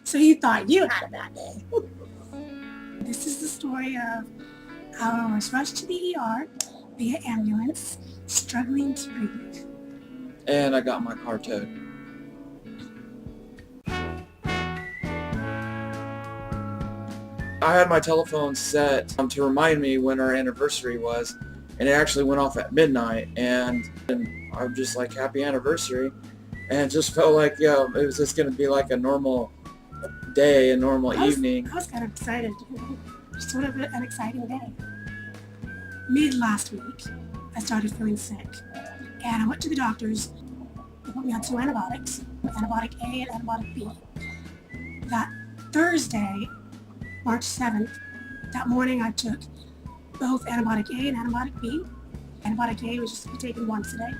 So you thought you had a bad day. This is the story of how I was rushed to the ER via ambulance, struggling to breathe. And I got my car towed. I had my telephone set to remind me when our anniversary was, and it actually went off at midnight, and I'm just like, happy anniversary, and it just felt like, it was just going to be like a normal day, a normal evening. I was kind of excited, just sort of an exciting day. Mid last week, I started feeling sick, and I went to the doctors. They put me on 2 antibiotics, antibiotic A and antibiotic B. That Thursday, March 7th, that morning I took both antibiotic A and antibiotic B. Antibiotic A was just to be taken once a day.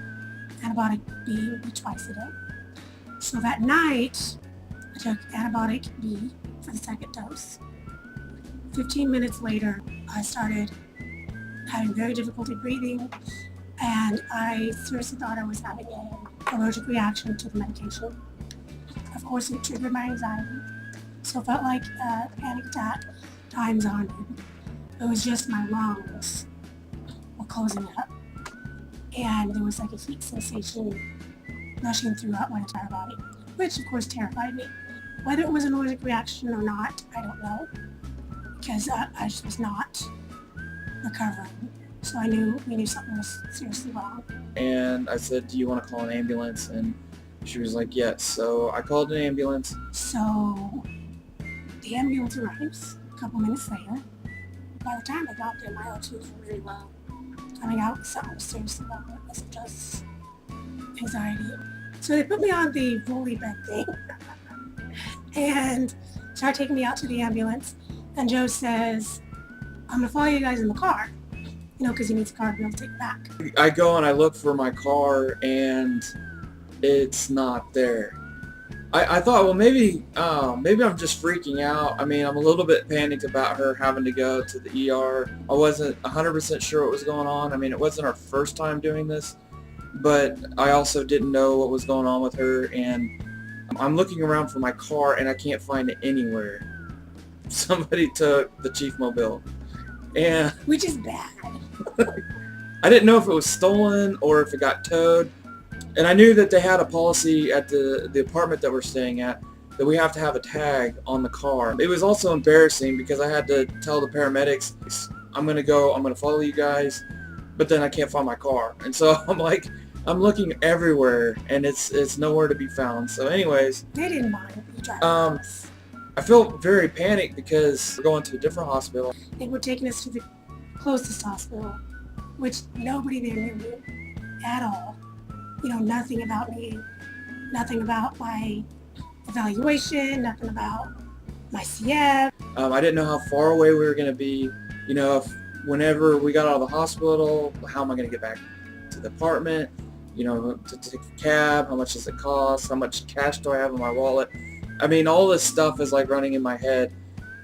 Antibiotic B would be twice a day. So that night, I took antibiotic B for the second dose. 15 minutes later, I started having very difficulty breathing, and I seriously thought I was having an allergic reaction to the medication. Of course, it triggered my anxiety, so it felt like a panic attack times 100. It was just my lungs were closing up, and there was like a heat sensation rushing throughout my entire body, which of course terrified me. Whether it was an allergic reaction or not, I don't know, because I just was not recovering. So we knew something was seriously wrong. And I said, do you want to call an ambulance? And she was like, yes. So I called an ambulance. So the ambulance arrives a couple minutes later. By the time I got there, my O2 was really low. Coming out with something was seriously wrong. It wasn't just anxiety. So they put me on the rolly bed thing and started taking me out to the ambulance. And Joe says, I'm going to follow you guys in the car, because he needs a car to be able to take it back. I go and I look for my car, and it's not there. I thought, well, maybe I'm just freaking out. I mean, I'm a little bit panicked about her having to go to the ER. I wasn't 100% sure what was going on. I mean, it wasn't our first time doing this, but I also didn't know what was going on with her, and I'm looking around for my car, and I can't find it anywhere. Somebody took the Chief Mobile, and which is bad. I didn't know if it was stolen or if it got towed. And I knew that they had a policy at the apartment that we're staying at that we have to have a tag on the car. It was also embarrassing because I had to tell the paramedics, I'm going to follow you guys, but then I can't find my car. And so I'm looking everywhere, and it's nowhere to be found. So anyways, they didn't mind you driving us. I felt very panicked because we're going to a different hospital. They were taking us to the closest hospital, which nobody there knew me at all. Nothing about me, nothing about my evaluation, nothing about my CF. I didn't know how far away we were going to be. If whenever we got out of the hospital, how am I going to get back to the apartment? To take a cab, how much does it cost? How much cash do I have in my wallet? I mean, all this stuff is like running in my head.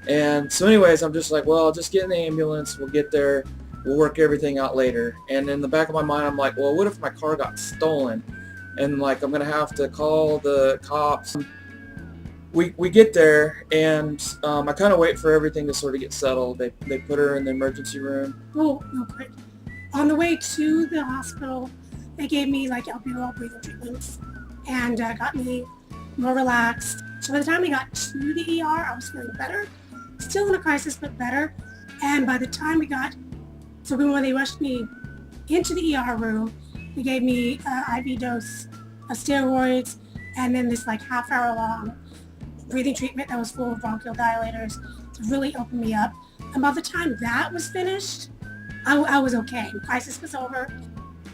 And so anyways, I'm just like, well, just get in the ambulance. We'll get there. We'll work everything out later. And in the back of my mind, I'm like, well, what if my car got stolen? And I'm going to have to call the cops. We get there, and I kind of wait for everything to sort of get settled. They put her in the emergency room. Oh, no, quick. On the way to the hospital, they gave me albuterol breathing treatments and got me more relaxed. So by the time we got to the ER, I was feeling better. Still in a crisis, but better. And by the time when they rushed me into the ER room, they gave me an IV dose of steroids and then this half-hour long breathing treatment that was full of bronchial dilators to really open me up. And by the time that was finished, I was okay. The crisis was over.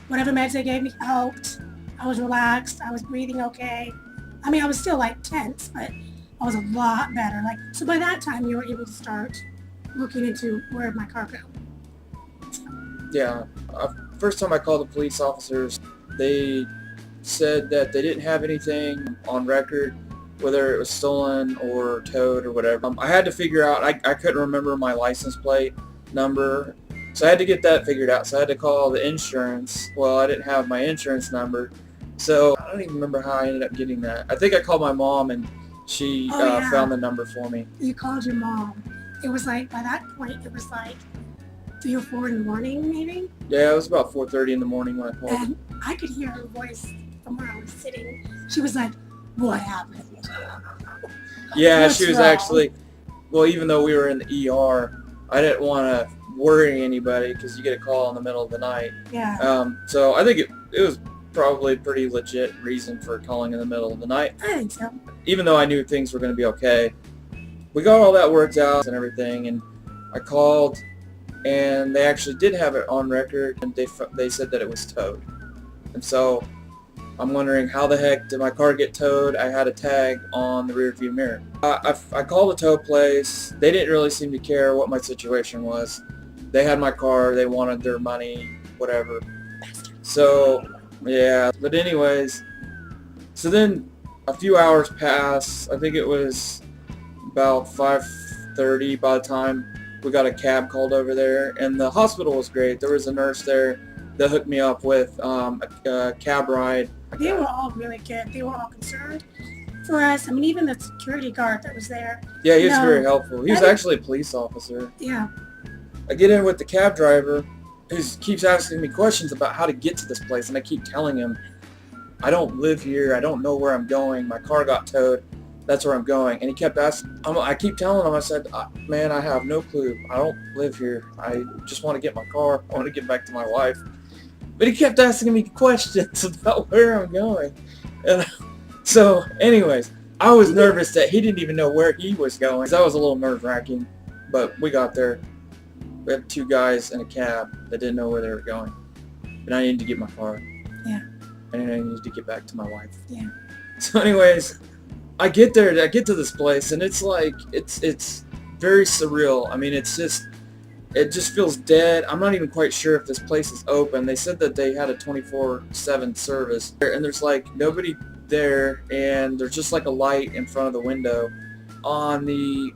Whatever meds they gave me helped. I was relaxed. I was breathing okay. I mean, I was still tense, but I was a lot better. So by that time, you were able to start looking into where my car go. Yeah. First time I called the police officers, they said that they didn't have anything on record, whether it was stolen or towed or whatever. I had to figure out, I couldn't remember my license plate number, so I had to get that figured out. So I had to call the insurance. Well, I didn't have my insurance number, so I don't even remember how I ended up getting that. I think I called my mom, and She Oh, yeah. found the number for me. You called your mom. It was like, by that point, it was like 3 or 4 in the morning, maybe. Yeah, it was about 4:30 in the morning when I called. And I could hear her voice from where I was sitting. She was like, what happened? Yeah, What's she was wrong? actually, well, even though we were in the ER, I didn't want to worry anybody because you get a call in the middle of the night. Yeah, So I think it was probably a pretty legit reason for calling in the middle of the night, I think so. even though I knew things were going to be okay. We got all that worked out and everything, and I called, and they actually did have it on record, and they said that it was towed. And so I'm wondering how the heck did my car get towed? I had a tag on the rear view mirror. I called the tow place. They didn't really seem to care what my situation was. They had my car. They wanted their money, whatever. So, yeah. But anyways, so then a few hours pass. I think it was about 5:30 by the time we got a cab called over there. And the hospital was great. There was a nurse there that hooked me up with a cab ride. They were all really good. They were all concerned for us. I mean, even the security guard that was there. Yeah, he was No. very helpful. He was I think- actually a police officer. Yeah, I get in with the cab driver who keeps asking me questions about how to get to this place, and I keep telling him, I don't live here. I don't know where I'm going. My car got towed. That's where I'm going. And he kept asking. I keep telling him, I said, man, I have no clue. I don't live here. I just want to get my car. I want to get back to my wife. But he kept asking me questions about where I'm going. And so, anyways, I was nervous that he didn't even know where he was going. That was a little nerve-wracking. But we got there. We had 2 guys in a cab that didn't know where they were going. And I needed to get my car. Yeah. And I needed to get back to my wife. Yeah. So anyways, I get there, I get to this place, and it's like, it's very surreal. I mean, it just feels dead. I'm not even quite sure if this place is open. They said that they had a 24/7 service, and there's like nobody there, and there's just like a light in front of the window. On the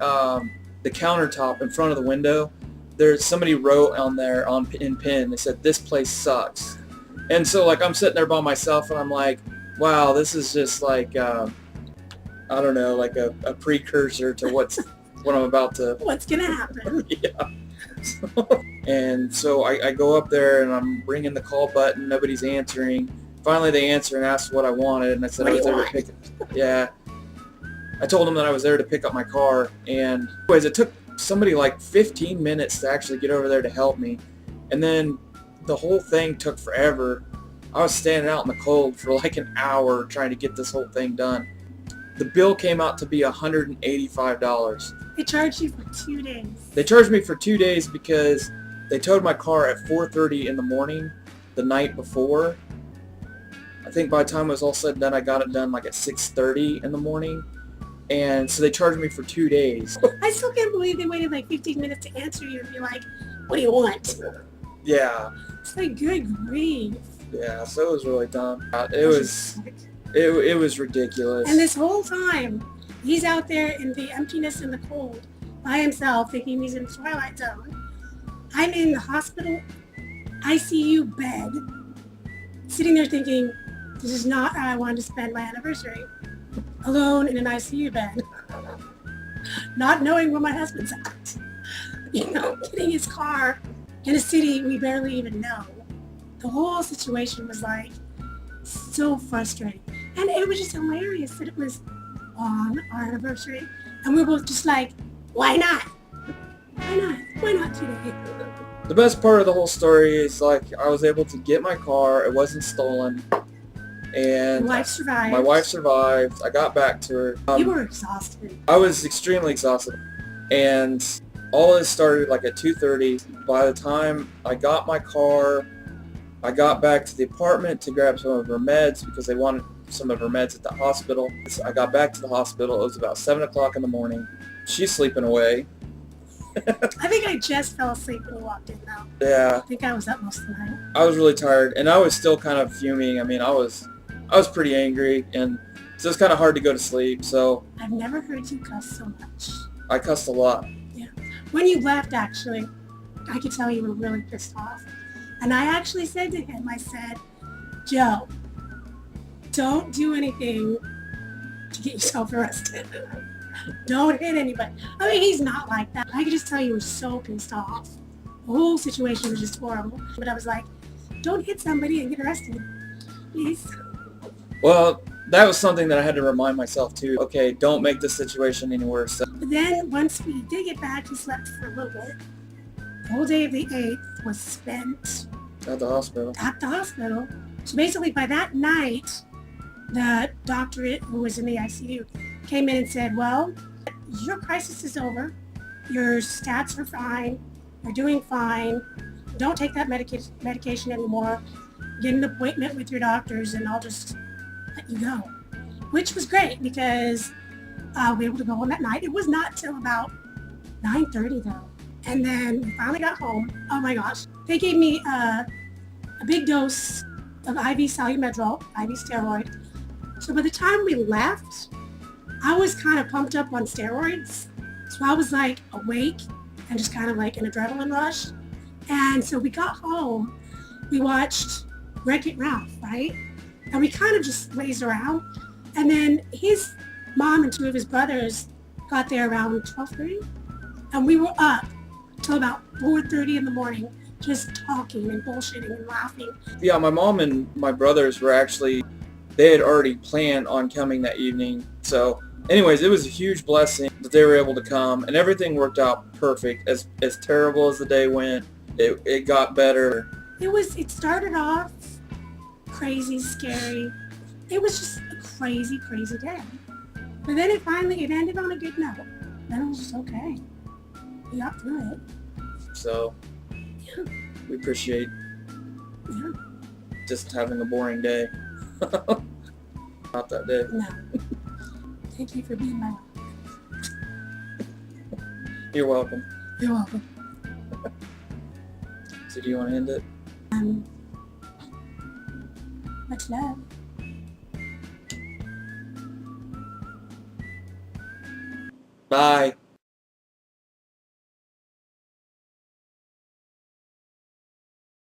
countertop in front of the window, there's somebody wrote on there in pen. They said, "This place sucks." And so like I'm sitting there by myself, and I'm like, wow, this is just like I don't know, like a precursor to what I'm about to. what's gonna happen? Yeah. And so I go up there, and I'm ringing the call button. Nobody's answering. Finally, they answer and ask what I wanted, and I said What I do was you there want? to pick it. Yeah. I told them that I was there to pick up my car, and anyways, it took somebody like 15 minutes to actually get over there to help me, and then the whole thing took forever. I was standing out in the cold for like an hour trying to get this whole thing done. The bill came out to be $185. They charged you for 2 days. They charged me for 2 days because they towed my car at 4:30 in the morning the night before. I think by the time it was all said and done, I got it done like at 6:30 in the morning. And so they charged me for 2 days. I still can't believe they waited like 15 minutes to answer you and be like, what do you want? Yeah, It's like, good grief. yeah. So it was really dumb. It was ridiculous. And this whole time, he's out there in the emptiness and the cold by himself, thinking he's in the Twilight Zone. I'm in the hospital ICU bed, sitting there thinking, this is not how I wanted to spend my anniversary. Alone in an ICU bed. Not knowing where my husband's at. You know, getting his car in a city we barely even know. The whole situation was like so frustrating. And it was just hilarious that it was on our anniversary. And we were both just like, why not? Why not? Why not today? The best part of the whole story is like I was able to get my car. It wasn't stolen. And Wife survived. my wife survived. I got back to her. You were exhausted. I was extremely exhausted. And all this started like at 2:30. By the time I got my car, I got back to the apartment to grab some of her meds because they wanted some of her meds at the hospital. So I got back to the hospital. It was about 7 o'clock in the morning. She's sleeping away. I think I just fell asleep when you walked in though. Yeah, I think I was up most of the night. I was really tired, and I was still kind of fuming. I mean, I was pretty angry, and so it's kind of hard to go to sleep. So I've never heard you cuss so much. I cussed a lot. When you left, actually, I could tell you were really pissed off. And I actually said to him, I said, Joe, don't do anything to get yourself arrested. Don't hit anybody. I mean, he's not like that. I could just tell you were so pissed off. The whole situation was just horrible. But I was like, don't hit somebody and get arrested. Please. Well, that was something that I had to remind myself too. Okay, don't make the situation any worse. But then once we did get back, he slept for a little bit. The whole day of the 8th was spent At the hospital. at the hospital. So basically by that night, the doctor who was in the ICU came in and said, well, your crisis is over. Your stats are fine. You're doing fine. Don't take that medication anymore. Get an appointment with your doctors and I'll just let you go. Which was great because we were able to go home that night. It was not till about 9:30 though. And then we finally got home. Oh my gosh. They gave me a big dose of IV Salumedrol, IV steroid. So by the time we left, I was kind of pumped up on steroids. So I was like awake and just kind of like an adrenaline rush. And so we got home, we watched Wreck-It Ralph, right? And we kind of just lazed around. And then his mom and two of his brothers got there around 12:30. And we were up till about 4:30 in the morning, just talking and bullshitting and laughing. Yeah, my mom and my brothers were actually, they had already planned on coming that evening. So anyways, it was a huge blessing that they were able to come and everything worked out perfect. As terrible as the day went, it got better. It started off crazy, scary. It was just a crazy, crazy day. But then it ended on a good note. Then it was just okay. We got through it. So Yeah. we appreciate Yeah. just having a boring day. Not that day. No. Thank you for being my rock. You're welcome. You're welcome. So do you want to end it? Much love. Bye.